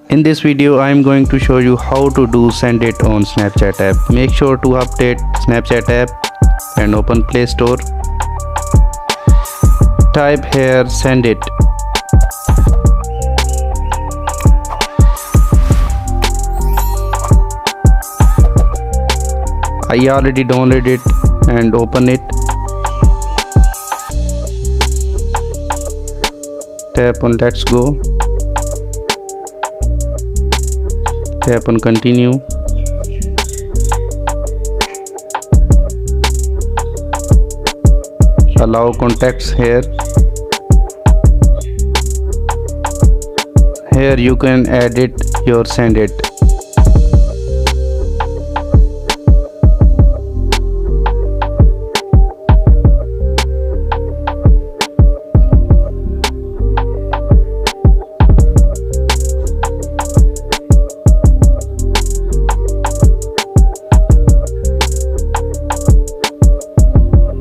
In this video, I am going to show you how to do Sendit on Snapchat app. Make sure to update Snapchat app and open Play Store. Type here Sendit. I already downloaded it and open it. Tap on Let's Go. Tap on Continue. Allow contacts here. Here you can edit your Sendit.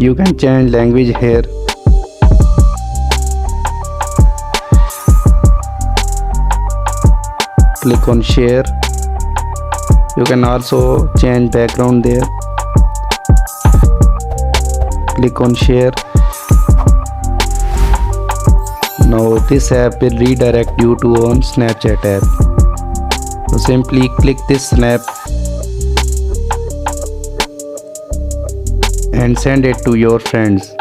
You can change language here. Click on share. You can also change background there. Click on share. Now this app will redirect you to on Snapchat app. So simply click this snap and send it to your friends.